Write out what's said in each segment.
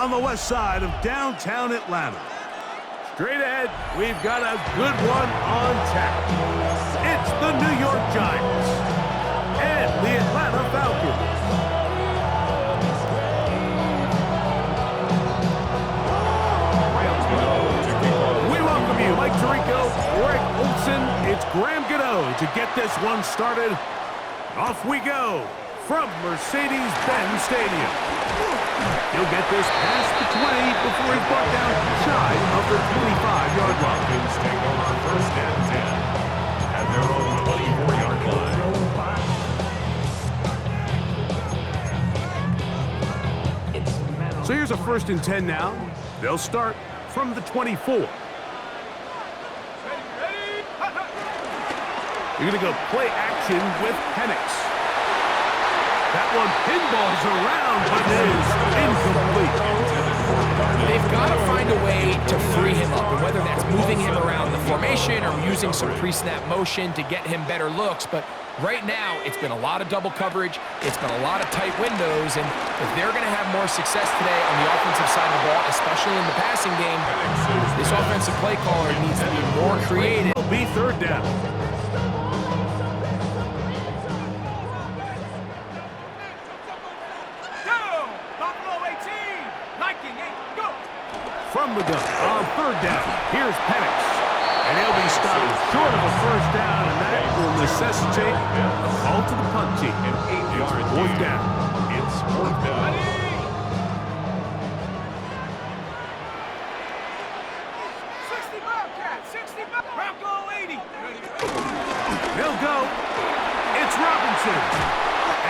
on the west side of downtown Atlanta. Straight ahead, we've got a good one on tap. It's the New York Giants and the Atlanta Falcons. We welcome you, Mike Tirico, Greg Olsen. It's Graham Gano to get this one started. Off we go from Mercedes-Benz Stadium. He'll get this past the 20 before he's brought down shy of the 25-yard line. Falcons take over first and 10 at their own 24-yard line. So here's a first and 10 now. They'll start from the 24. You're going to go play action with Penix. That one pinballs around, but is incomplete. They've got to find a way to free him up, and whether that's moving him around the formation or using some pre-snap motion to get him better looks. But right now, it's been a lot of double coverage. It's been a lot of tight windows, and if they're going to have more success today on the offensive side of the ball, especially in the passing game, this offensive play caller needs to be more creative. It'll be third down. From the gun on third down, here's Penix. And he'll be stopped short of a first down, and that will necessitate a call to the punt team. It's fourth down. It's fourth down. 60 Bobcat, 60 Bronco 80. They'll go. It's Robinson.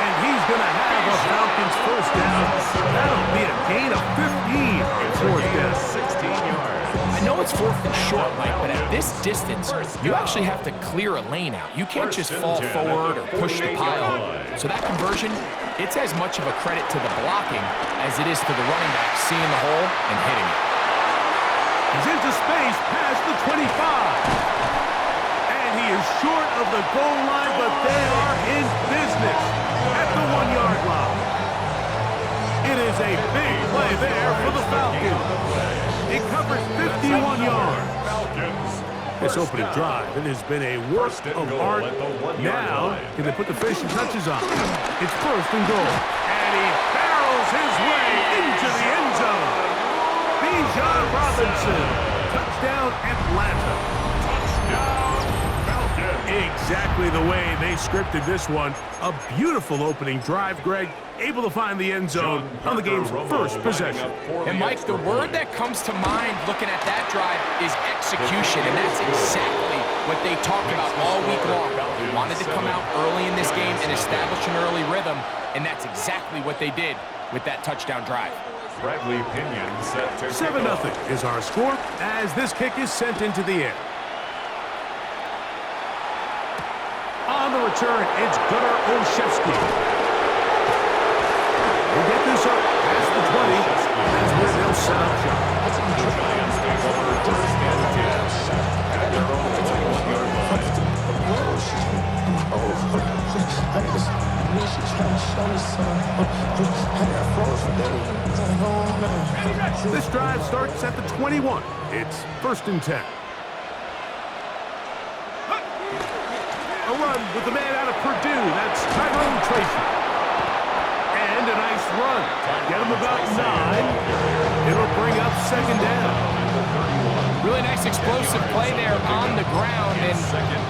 And he's going to have a Falcons first down. That'll be a gain of 15 on fourth down. 16 yards. I know it's fourth and short, Mike, but at this distance, you actually have to clear a lane out. You can't just fall forward or push the pile. So that conversion, it's as much of a credit to the blocking as it is to the running back seeing the hole and hitting it. He's into space past the 25. And he is short of the goal line, but they are in business at the 1-yard line. It is a big play there for the Falcons. It covers 51 yards. This opening drive, it has been a work of art. Now, can they put the finishing touches on? It's first and goal. And he barrels his way into the end zone. Bijan Robinson. Touchdown, Atlanta. Touchdown, Falcons. Exactly the way they scripted this one. A beautiful opening drive, Greg. Able to find the end zone on the game's first possession. And Mike, the word that comes to mind looking at that drive is execution, and that's exactly what they talked about all week long. They wanted to come out early in this game and establish an early rhythm, and that's exactly what they did with that touchdown drive. Bradley Pinion set to 7-0 is our score as this kick is sent into the air. On the return, it's Gunnar Olszewski. We'll get this up past the 20. That's where they'll set up shop. The Giants take over first and 10 at their own 21-yard line. This drive starts at the 21. It's first and 10. A run with the man out of Purdue. That's Tyrone Tracy. And a nice run. Get him about 9. It'll bring up second down. Really nice explosive play there on the ground. And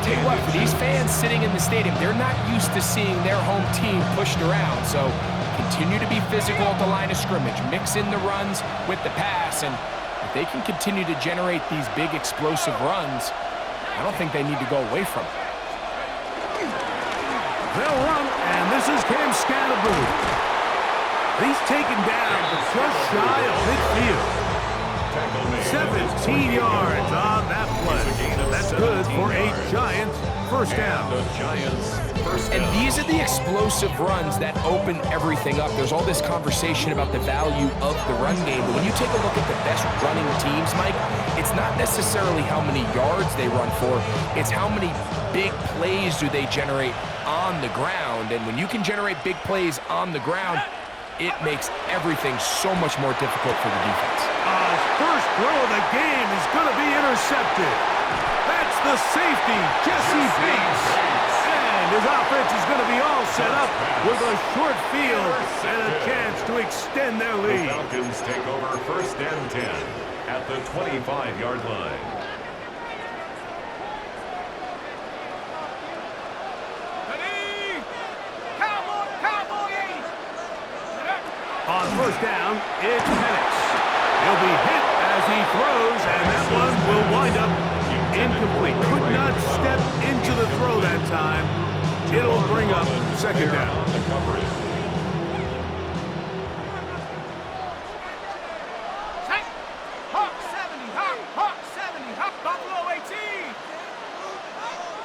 tell you what, for these fans sitting in the stadium, they're not used to seeing their home team pushed around. So continue to be physical at the line of scrimmage. Mix in the runs with the pass. And if they can continue to generate these big explosive runs, I don't think they need to go away from it. They'll run, and this is Cam Scatterboom. He's taken down, but just shy of midfield. 17 yards on that play. That's good for a Giants first down. And these are the explosive runs that open everything up. There's all this conversation about the value of the run game, but when you take a look at the best running teams, Mike, it's not necessarily how many yards they run for, it's how many big plays do they generate on the ground. And when you can generate big plays on the ground, it makes everything so much more difficult for the defense. First throw of the game is going to be intercepted. That's the safety, Jesse Bates. And his offense is going to be all set up with a short field and a chance to extend their The lead. Falcons take over 1st and 10 at the 25-yard line. On 1st down, it's Penix. He'll be hit as he throws, and that one will wind up incomplete. Could not step into the throw that time. It'll bring up 2nd down. The coverage. Hawk 70, Hawk 70, Buffalo 18.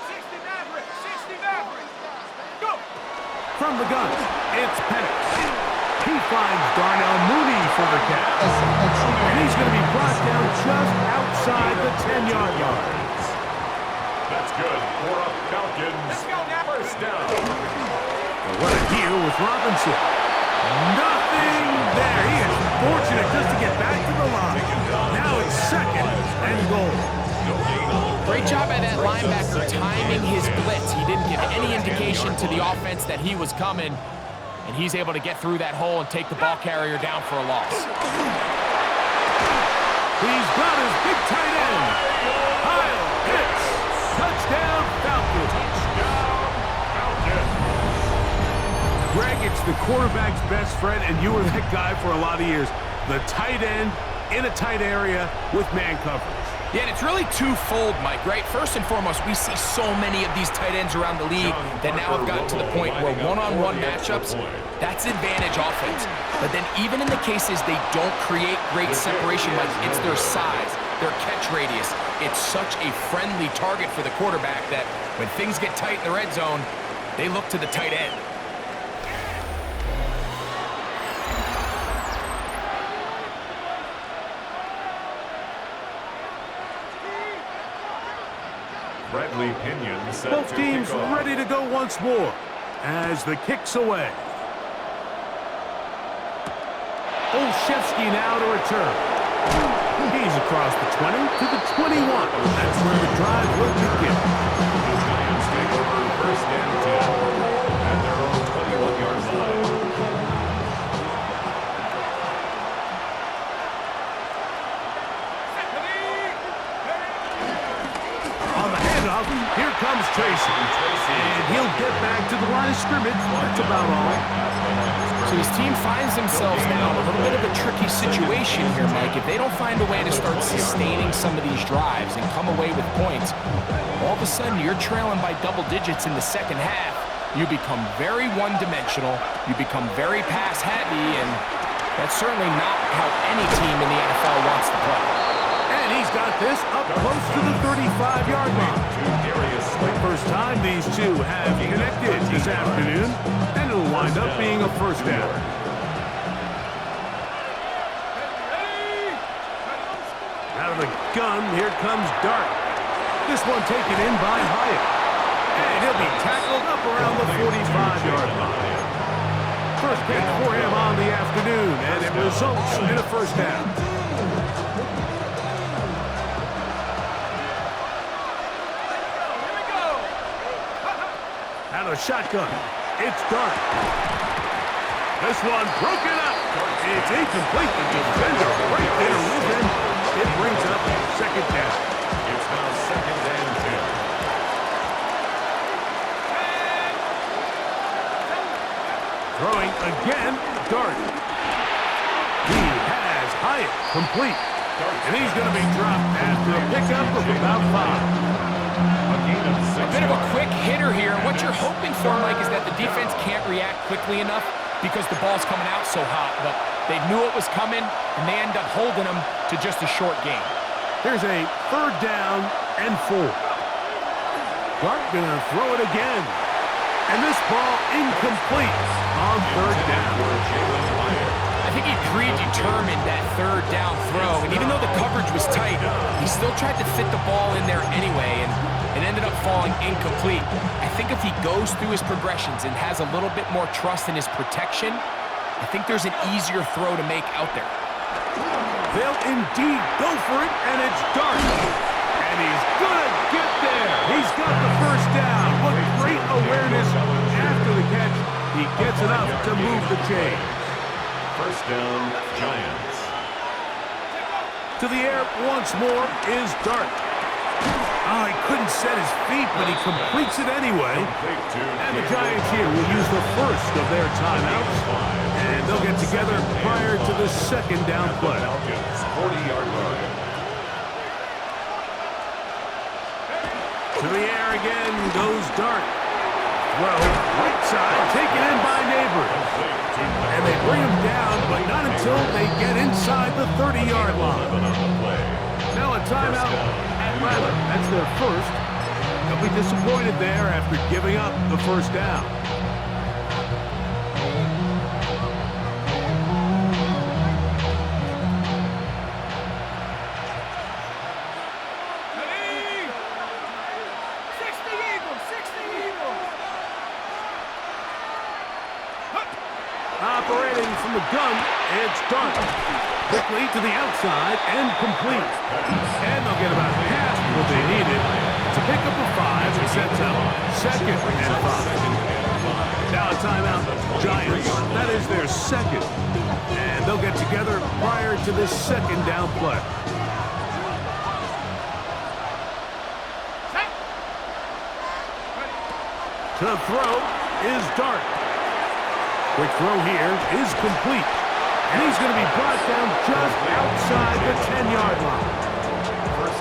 60 Maverick, 60 Maverick. Go! From the gun, it's Penix. He finds Darnell Mooney for the catch. And he's going to be brought down just outside the 10-yard line. That's good for a Falcons. Let's go now. 1st down. What a deal with Robinson. Nothing there. He is fortunate just to get back to the line. Now it's 2nd and goal. Great job by that linebacker timing his blitz. He didn't give any indication to the offense that he was coming, and he's able to get through that hole and take the ball carrier down for a loss. He's got his big tight end. Kyle Pitts. Touchdown, Falcons. Greg, it's the quarterback's best friend, and you were that guy for a lot of years. The tight end in a tight area with man coverage. Yeah, and it's really twofold, Mike, right? First and foremost, we see so many of these tight ends around the league that now have gotten to the point where one-on-one matchups, that's advantage offense. But then even in the cases they don't create great separation, Mike, it's their size, their catch radius. It's such a friendly target for the quarterback that when things get tight in the red zone, they look to the tight end. Bradley Pinion set Both to teams kick off. ready to go once more as the kick's away. Olszewski now to return. He's across the 20 to the 21. That's where the drive will begin. The Giants take over 1st and 10 at their own 21-yard line. On the handoff, here comes Tracy. And he'll get back to the line of scrimmage. That's about all. So his team finds themselves now in a little bit of a tricky situation here, Mike. If they don't find a way to start sustaining some of these drives and come away with points, all of a sudden you're trailing by double digits in the 2nd half. You become very one-dimensional. You become very pass-heavy, and that's certainly not how any team in the NFL wants to play. And he's got this up close to the 35-yard line. First time these two have connected this afternoon, and it'll wind up being a 1st down. Out of the gun, here comes Dart. This one taken in by Hyatt. And he'll be tackled up around the 45-yard line. First pick for him on the afternoon, and it results in a 1st down. Out of the shotgun, it's Dart. This one broken up. It's incomplete. The defender right there with him. It brings up 2nd down. It's now 2nd and 10. Throwing again, Dart. He has Hyatt complete. And he's going to be dropped after a pickup of about 5. A bit of a quick hitter here. What you're hoping for, Mike, is that the defense can't react quickly enough because the ball's coming out so hot. But they knew it was coming, and they end up holding them to just a short gain. Here's a 3rd down and 4. Dart going to throw it again. And this ball incomplete on 3rd down. I think he predetermined that 3rd down throw, and even though the coverage was tight, he still tried to fit the ball in there anyway, and it ended up falling incomplete. I think if he goes through his progressions and has a little bit more trust in his protection, I think there's an easier throw to make out there. They'll indeed go for it, and it's Dart. And he's gonna get there. He's got the first down. What great awareness after the catch. He gets enough to move the chain. First down, Giants. To the air once more is Dart. Oh, he couldn't set his feet, but he completes it anyway. And the Giants here will use the first of their timeouts. And they'll get together prior to the second down play. 40-yard line. To the air again goes Dart. Throw, right side, taken in by Neighbors. And they bring him down, but not until they get inside the 30-yard line. Now a timeout at Rattler. That's their first. They'll be disappointed there after giving up the first down. Ready? 60 Eagles, 60 Eagles. Operating from the gun, it's Dart. Quickly to the outside and complete. And they'll get about half what they needed to pick up a 5 and sets up second and 5. Now a timeout, Giants. That is their second. And they'll get together prior to this second down play. Set. To throw is Dart. Quick throw here is complete. And he's going to be brought down just outside the 10-yard line.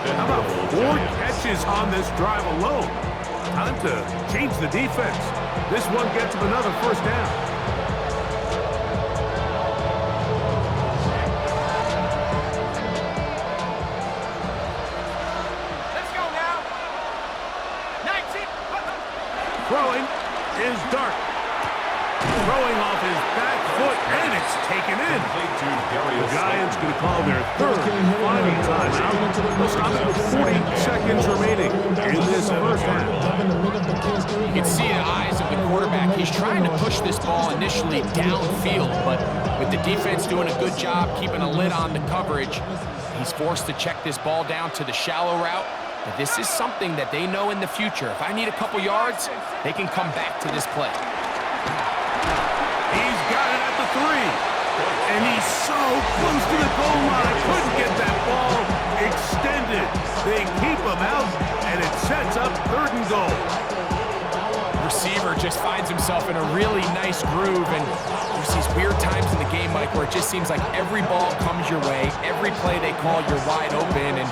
How about 4 catches on this drive alone? Time to change the defense. This one gets him another first down. Let's go now. 19. Throwing is Dart. Throwing off his back foot, and it's taken in. The Giants going to call their third and final timeout. They'll stop it with 40 seconds remaining in this first half. You can see the eyes of the quarterback. He's trying to push this ball initially downfield, but with the defense doing a good job keeping a lid on the coverage, he's forced to check this ball down to the shallow route. But this is something that they know in the future. If I need a couple yards, they can come back to this play. He's got it at the 3. And he's so close to the goal line. Couldn't get that ball extended. They keep him out, and it sets up 3rd and goal. Receiver just finds himself in a really nice groove, and there's these weird times in the game, Mike, where it just seems like every ball comes your way, every play they call, you're wide open, and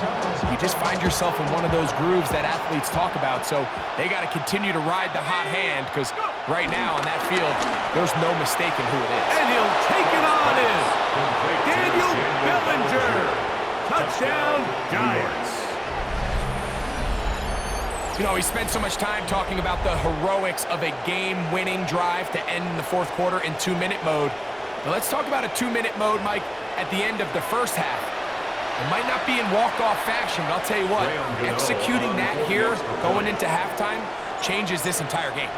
you just find yourself in one of those grooves that athletes talk about. So they got to continue to ride the hot hand, because right now on that field, there's no mistaking who it is. And he'll take it on in. Daniel Bellinger. Touchdown, Giants. You know, we spent so much time talking about the heroics of a game-winning drive to end in the 4th quarter in 2-minute mode. But let's talk about a 2-minute mode, Mike, at the end of the first half. It might not be in walk-off fashion, but I'll tell you what, executing that here, going into halftime, changes this entire game.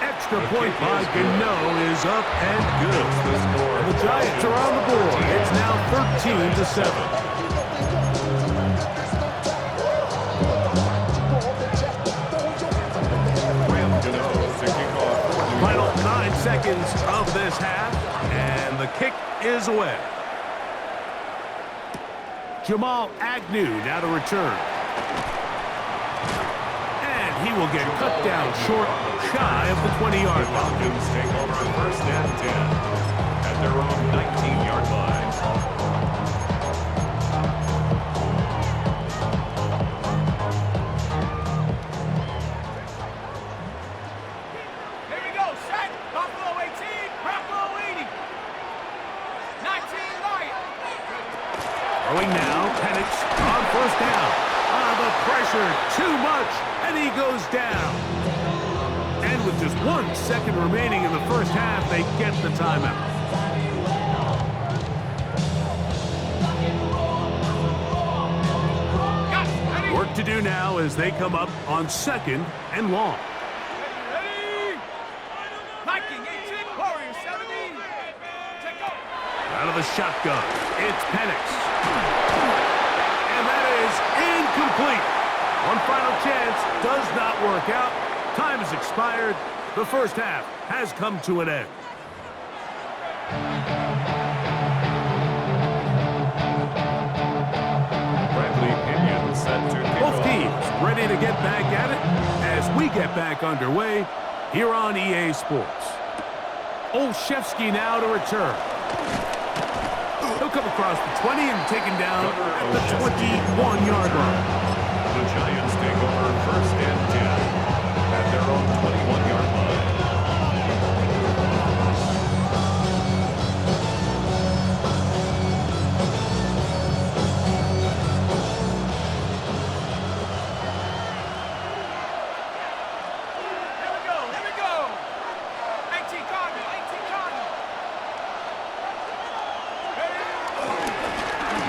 Extra point by Gano is up and good. And the Giants are on the board. It's now 13-7. Final 9 seconds of this half, and the kick is away. Jamal Agnew now to return. And he will get cut down short, shy of the 20-yard line. Falcons take over on 1st and 10 at their own 19-yard line. Here we go. Set. Buffalo 18. Buffalo 80. 19 Lion. Throwing now, Penix on 1st down. The pressure, too much, and he goes down. And with just 1 second remaining in the first half, they get the timeout. Work to do now as they come up on 2nd and long. Ready? Viking 18. Out of the shotgun, it's Penix. And that is incomplete. One final chance does not work out. Time has expired. The first half has come to an end. Bradley Pinion set to kick Both off. teams ready to get back at it as we get back underway here on EA Sports. Olszewski now to return. He'll come across the 20 and taken down at the 21-yard line. The Giants take over first and 10 at their own 21-yard line. Here we go. 18 Cardinal, 18 Cardinal.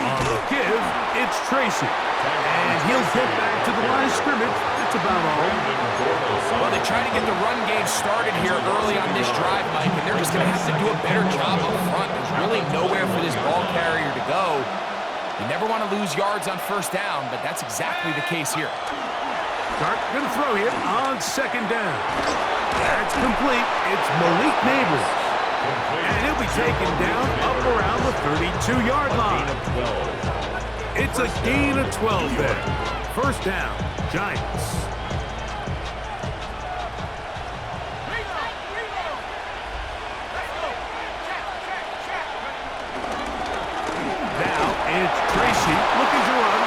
On the give, it's Tracy. And he'll get back to the line of scrimmage. That's about all. Well, they try to get the run game started here early on this drive, Mike, and they're just going to have to do a better job up front. There's really nowhere for this ball carrier to go. You never want to lose yards on first down, but that's exactly the case here. Dart going to throw here on second down. That's complete. It's Malik Neighbors. And he'll be taken down up around the 32-yard line. It's a gain of 12 there. First down, Giants. Now it's Tracy looking to run.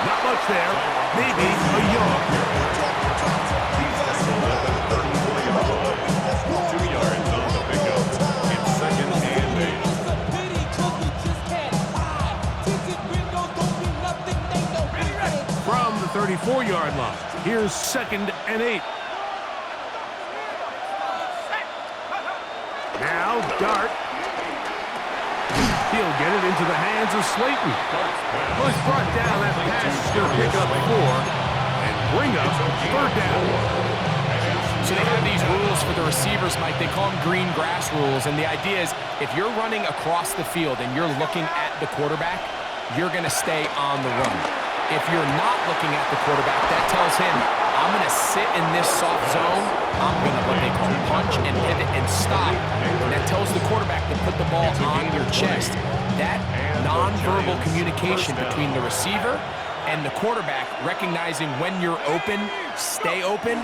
Not much there. Maybe a yard. 2 yards on the pickup. It's second and 8. From the 34-yard line, here's second and 8. Now Dart. He'll get it into the hands of Slayton. Well, he's brought down. That pass is going to pick up 4 and bring up third down. So they have these rules for the receivers, Mike. They call them green grass rules, and the idea is if you're running across the field and you're looking at the quarterback, you're going to stay on the run. If you're not looking at the quarterback, that tells him, I'm going to sit in this soft zone. I'm going to what they call punch and pivot and stop. And that tells the quarterback to put the ball on your chest. That nonverbal communication between the receiver and the quarterback, recognizing when you're open, stay open,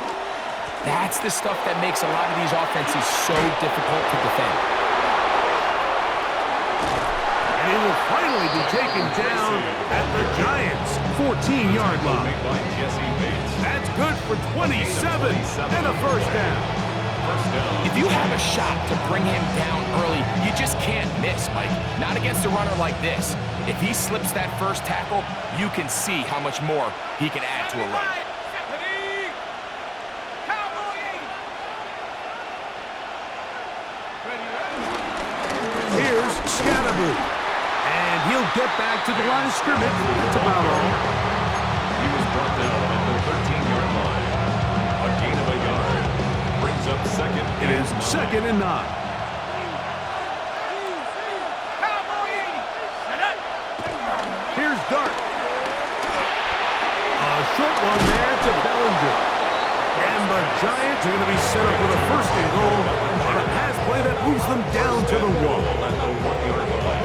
that's the stuff that makes a lot of these offenses so difficult to defend. And he will finally be taken down at the Giants' 14-yard line. Made by Jesse Bates. That's good for 27 and a first down. First down. If you have a shot to bring him down early, you just can't miss, Mike. Not against a runner like this. If he slips that first tackle, you can see how much more he can add to a run. Here's Scatterboo. And he'll get back to the line of scrimmage. That's about all. He was brought down at the 13-yard line. A gain of a yard. Brings up second. It is second and 9. Here's Dart. A short one there to Bellinger. And the Giants are going to be set up with a first and goal on a pass play that moves them down to the 1. At the 1-yard line.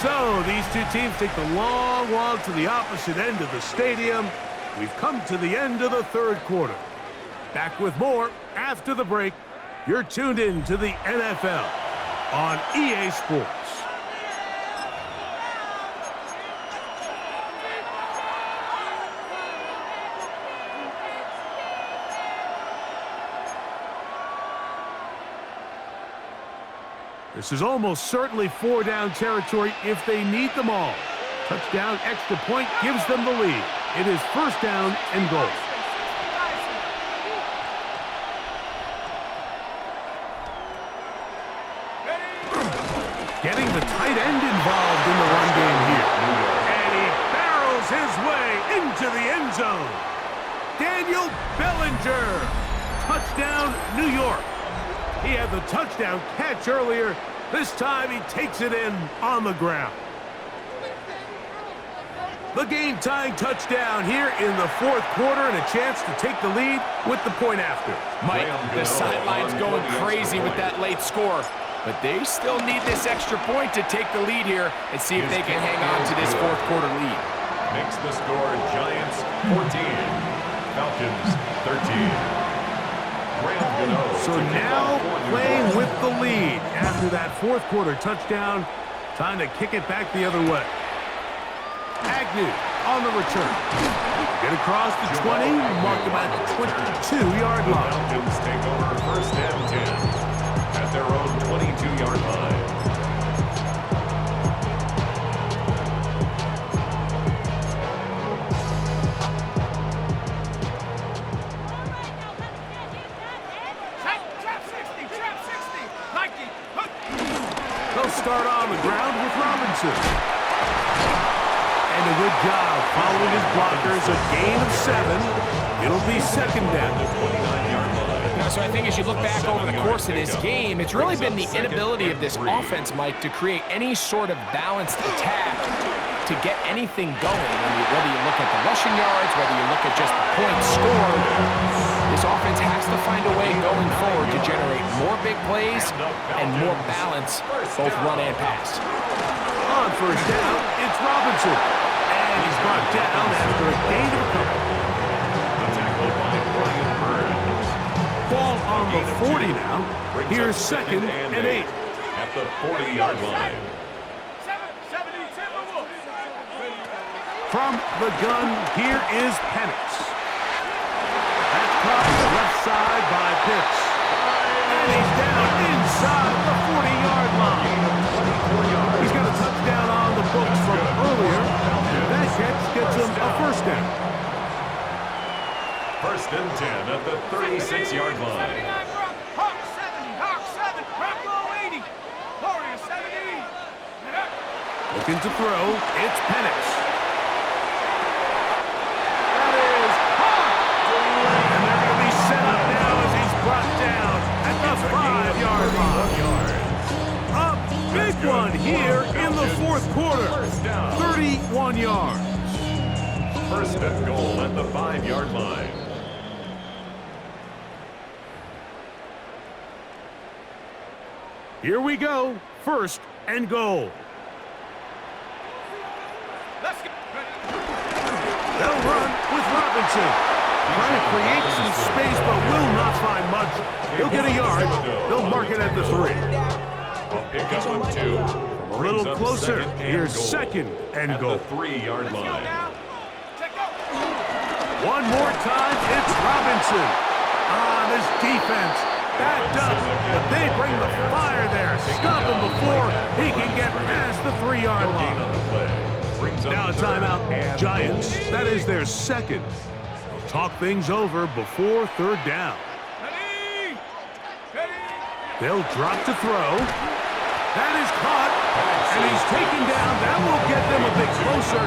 So these two teams take the long walk to the opposite end of the stadium. We've come to the end of the third quarter. Back with more after the break. You're tuned in to the NFL on EA Sports. This is almost certainly 4-down territory if they need them all. Touchdown, extra point gives them the lead. It is first down and goal. Getting the tight end involved in the run game here. And he barrels his way into the end zone. Daniel Bellinger. Touchdown, New York. He had the touchdown catch earlier. This time he takes it in on the ground. The game-tying touchdown here in the fourth quarter and a chance to take the lead with the point after. Mike, the sideline's going crazy with that late score, but they still need this extra point to take the lead here and see if they can hang on to this fourth quarter lead. Makes the score Giants 14, Falcons 13. So now playing with the lead after that fourth quarter touchdown, time to kick it back the other way. Agnew on the return. Get across the 20, mark him at the 22-yard line. Falcons take over first and 10 at their own 22-yard line. Trap 60, Nike. They'll start on the ground with Robinson. And a good job following his blockers, a gain of 7. It'll be second down. So I think as you look back over the course of this game, it's really been the inability of this offense, Mike, to create any sort of balanced attack to get anything going. Whether you look at the rushing yards, whether you look at just the points scored, this offense has to find a way going forward to generate more big plays and more balance, both run and pass. On first down, it's Robinson. And he's brought down after a gain of a couple. The tackle by Brian Burns. Ball on the 40 now. Here's second and 8. At the 40-yard line. 70 Timberwolves. From the gun, here is Penix. That's caught to the left side by Pitts. And he's down inside the 40-yard line. He's got a touchdown on the books from earlier. That catch gets him a first down. First and 10 at the 36-yard line. 79 Brock. Hawk 70. Hawk 7. Broncos 80. Warriors 70. Looking to throw, it's Penix. That is Hawk. And they're going to be set up now as he's brought down at the 5-yard line. A big one here in the fourth quarter. 31 yards. First and goal at the 5-yard line. Here we go. First and goal. Let's get They'll run with Robinson. Trying to create some space, but will not find much. He'll get a yard. They'll mark it at the 3. A pickup of 2. A little closer. Here's second and goal. At the 3-yard line. Check out. One more time, it's Robinson. This defense backed up, but they bring the fire there. Stop him before he can get past the 3-yard line. Now a timeout, Giants. That is their second. They'll talk things over before third down. Ready. They'll drop to throw. That is caught, and he's taken down. That will get them a bit closer.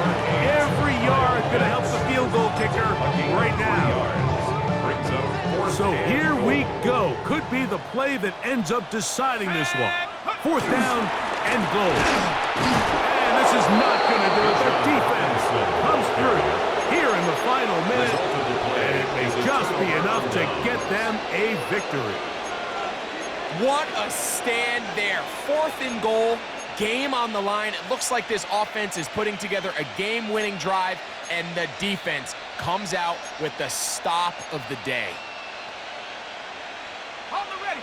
Every yard going to help the field goal kicker right now. So here we go. Could be the play that ends up deciding this one. Fourth down and goal. And this is not going to do it. The defense comes through here in the final minute, and it may just be enough to get them a victory. What a stand there. Fourth and goal, game on the line. It looks like this offense is putting together a game-winning drive, and the defense comes out with the stop of the day. Hold it ready.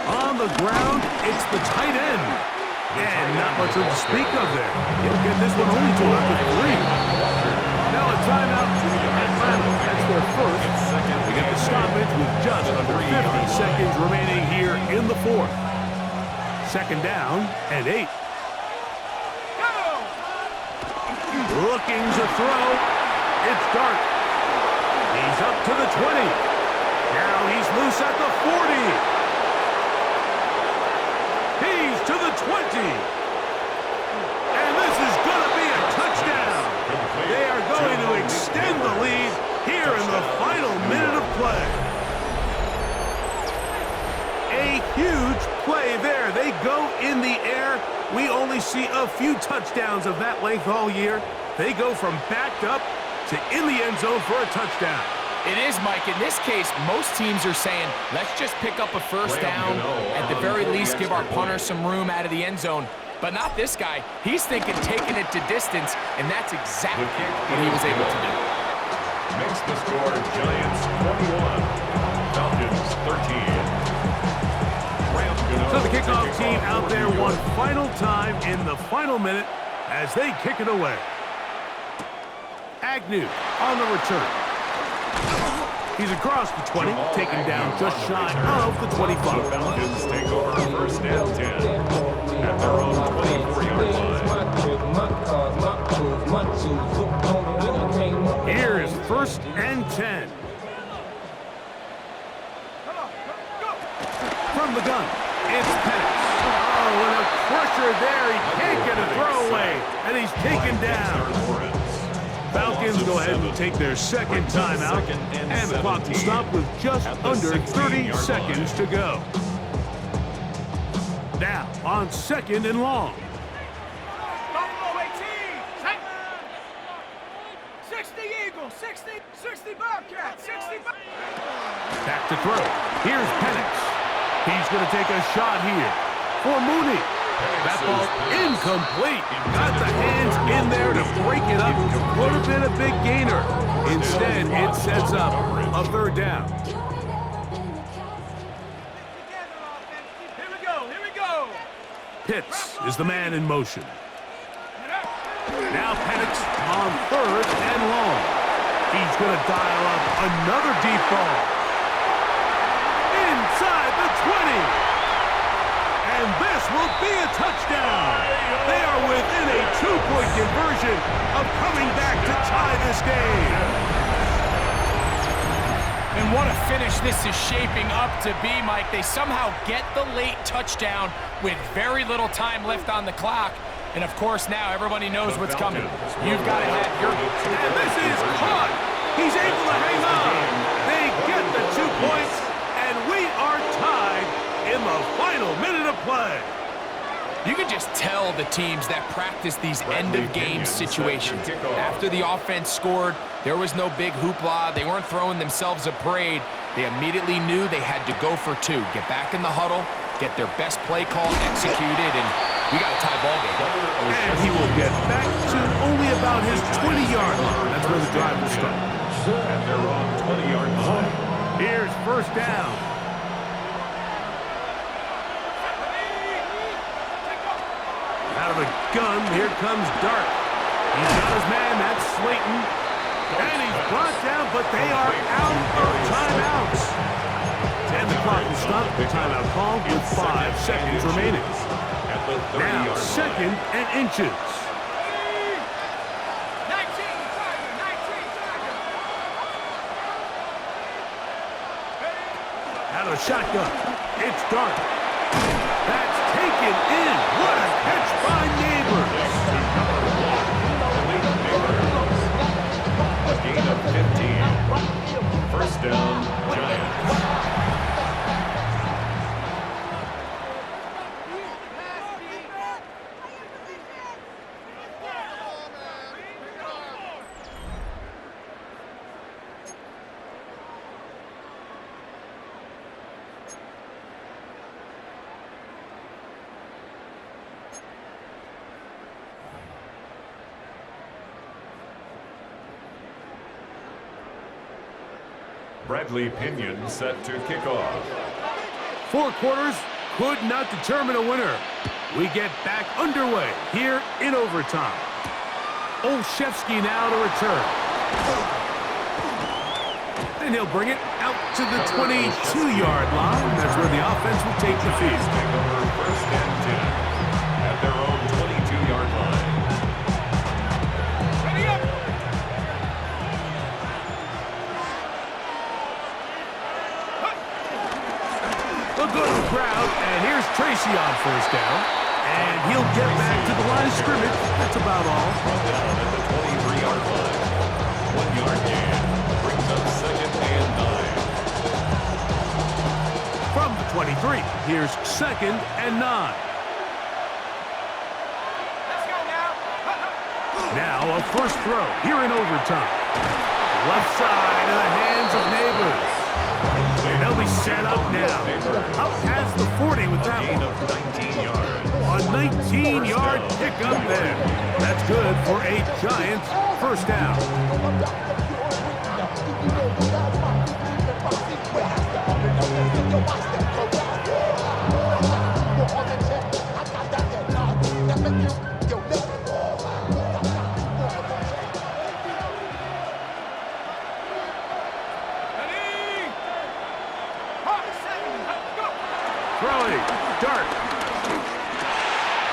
On the ground, it's the tight end. And not much to speak of there. He'll get this one only to about the 3. Now a timeout. Atlanta, that's their first. We get the stoppage with just under 50 seconds remaining here in the fourth. Second down and 8. Looking to throw. It's Dart. He's up to the 20. Now he's loose at the 40. He's to the 20. And this is going to be a touchdown. They are going to extend the lead go in the air. We only see a few touchdowns of that length all year. They go from backed up to in the end zone for a touchdown. It is, Mike. In this case, most teams are saying, let's just pick up a first down, at the very least give our punter some room out of the end zone. But not this guy. He's thinking taking it to distance, and that's exactly what he was able to do. Makes the score Giants 21, Falcons 13. So the kickoff team out there one final time in the final minute as they kick it away. Agnew on the return. He's across the 20, taken down just shy of the 25. The Falcons take over first and 10 at their own 24-yard line. Here is first and 10. From the gun, it's Penix. Oh, and a pressure there. He can't get a throwaway, and he's taken down. Falcons go ahead and take their second timeout, and the clock will stop with just under 30 seconds to go. Now, on second and long. Buffalo 18. Set. 60 Eagles. 60 Bobcats. 60 Back to throw. Here's Penix. He's going to take a shot here for Mooney. That ball incomplete. Got the hands in there to break it up. Would have been a big gainer. Instead, it sets up a third down. Here we go. Pitts is the man in motion. Now Penix on third and long. He's going to dial up another deep ball. Inside the 20. And this will be a touchdown. They are within a 2-point conversion of coming back to tie this game. And what a finish this is shaping up to be, Mike. They somehow get the late touchdown with very little time left on the clock. And, of course, now everybody knows what's coming. You've got to have your... And this is caught. He's able to hang on. They get the 2 points, and we are tied in the final minute of play. You can just tell the teams that practice these end-of-game situations. After the offense scored, there was no big hoopla. They weren't throwing themselves a parade. They immediately knew they had to go for two. Get back in the huddle, get their best play call executed, and we got a tie ball game. And he will get back to only about his 20-yard line. That's where the drive will start. At their own 20-yard line. Here's first down. Out of the gun, here comes Dart. He's got his man, that's Slayton. And he's brought down, but they are out of timeouts. And the clock will stop. The timeout call with 5 seconds remaining. Now, second and inches. 19 Out of the shotgun, it's Dart. That's taken in. What a catch by Neighbors. A gain of 15. First down, Giants. Bradley Pinion set to kick off. 4 quarters could not determine a winner. We get back underway here in overtime. Olszewski now to return. And he'll bring it out to the 22-yard line. That's where the offense will take the field. Take over first and 10 at their own 22-yard line. Ready up. A good crowd, and here's Tracy on first down. And he'll get back to the line of scrimmage. That's about all. Brought down at the 23-yard line. 1-yard gain brings up second and 9. From the 23, here's second and 9. a first throw here in overtime. Left side in the hands of Neighbors. And they'll be set up now. Up past the 40 with that Gain one. of 19 yards. A 19-yard pickup there. That's good for a Giants first down. Ready? Hot, set, go. Throwing. Dart.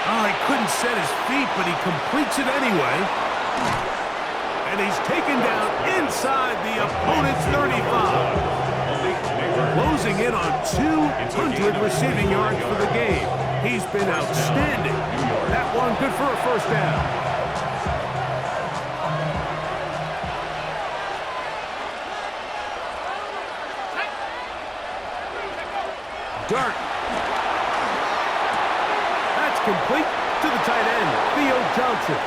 Oh, he couldn't set his feet, but he completes it anyway. And he's taken down inside the opponent's 35. Closing in on 200 receiving yards for the game. He's been outstanding. That one good for a first down. Dart. That's complete to the tight end, Theo Johnson.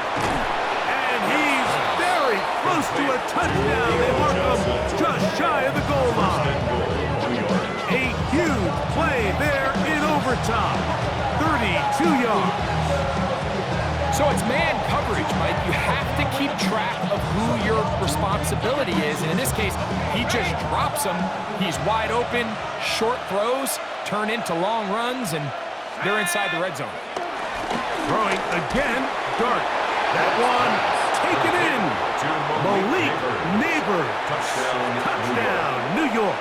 And he's very close to a touchdown. They mark him just shy of the goal line. A huge play there in overtime. 32 yards. So it's man coverage, Mike. You have to keep track of who your responsibility is. And in this case, he just drops him. He's wide open. Short throws turn into long runs, and they're inside the red zone. Throwing again, Dart. That one taken in. Malik Neighbors. Touchdown, New York.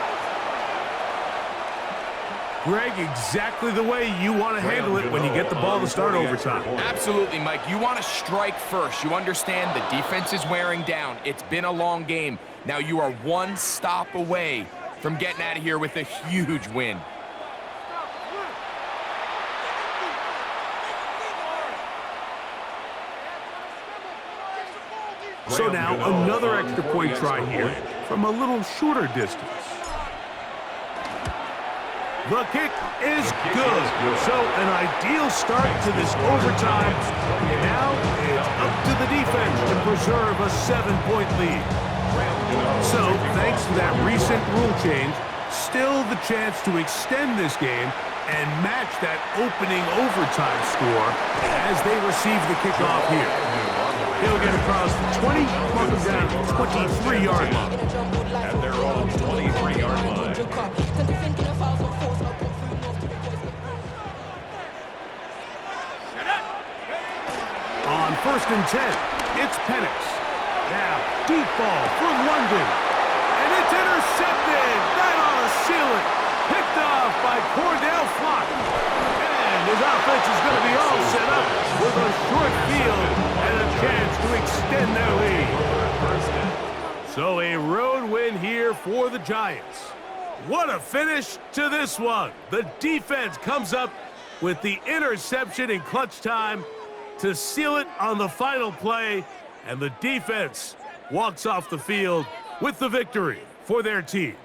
Greg, exactly the way you want to handle it when you get the ball to start overtime. Absolutely, Mike. You want to strike first. You understand the defense is wearing down. It's been a long game. Now you are one stop away from getting out of here with a huge win. So now another extra point try here from a little shorter distance. The kick is good. So an ideal start to this overtime. Now it's up to the defense to preserve a 7-point lead. So thanks to that recent rule change, still the chance to extend this game and match that opening overtime score as they receive the kickoff here. He'll get across the 20, mark him down to the 23-yard line. At their own 23-yard line. On 1st and 10, it's Penix. Now, deep ball for London. And it's intercepted. That ought to seal it. Picked off by Cordell Flock. And his offense is going to be all set up with a short field and a chance to extend their lead. So a road win here for the Giants. What a finish to this one. The defense comes up with the interception in clutch time to seal it on the final play, and the defense walks off the field with the victory for their team.